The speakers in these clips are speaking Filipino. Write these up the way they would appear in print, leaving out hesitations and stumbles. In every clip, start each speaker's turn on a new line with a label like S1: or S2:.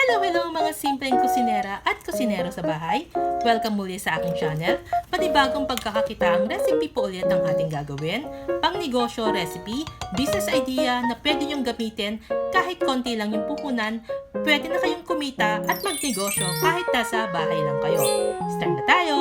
S1: Hello mga simpleng kusinera at kusinero sa bahay. Welcome muli sa aking channel. Panibagong pagkakakita ang recipe po ulit ang ating gagawin. Pangnegosyo recipe, business idea na pwede nyong gamitin kahit konti lang yung puhunan. Pwede na kayong kumita at magnegosyo kahit nasa bahay lang kayo. Start na tayo!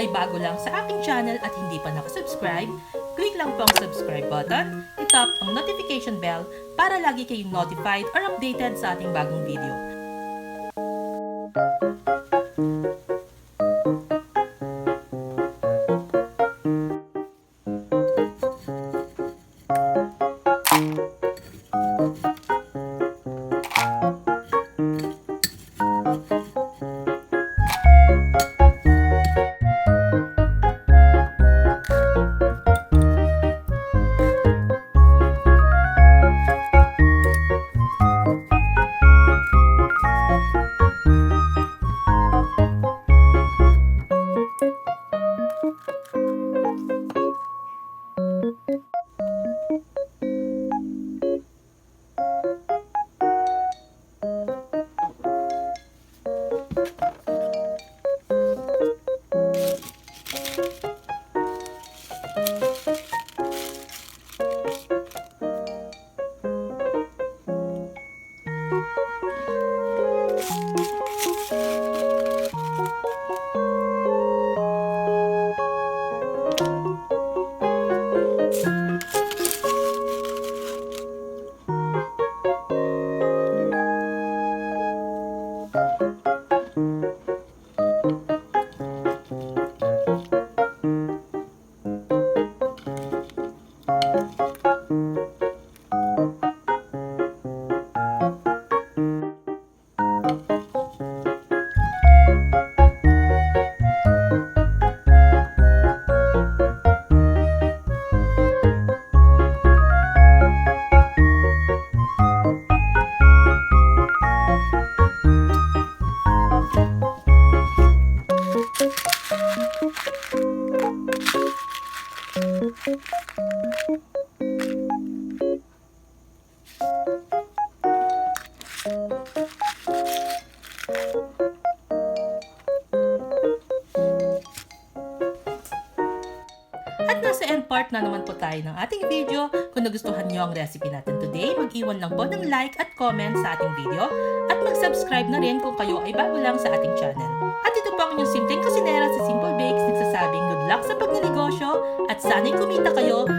S1: ay ay bago lang sa aking channel at hindi pa nakasubscribe, click lang po ang subscribe button, itap ang notification bell para lagi kayong notified or updated sa ating bagong video. At nasa end part na naman po tayo ng ating video. Kung nagustuhan nyo ang recipe natin today, mag-iwan lang po ng like at comment sa ating video at mag-subscribe na rin kung kayo ay bago lang sa ating channel. At ito po ang inyong simpleng kusinera sa Simple Bakes nagsasabing good luck sa pagnegosyo at sana'y kumita kayo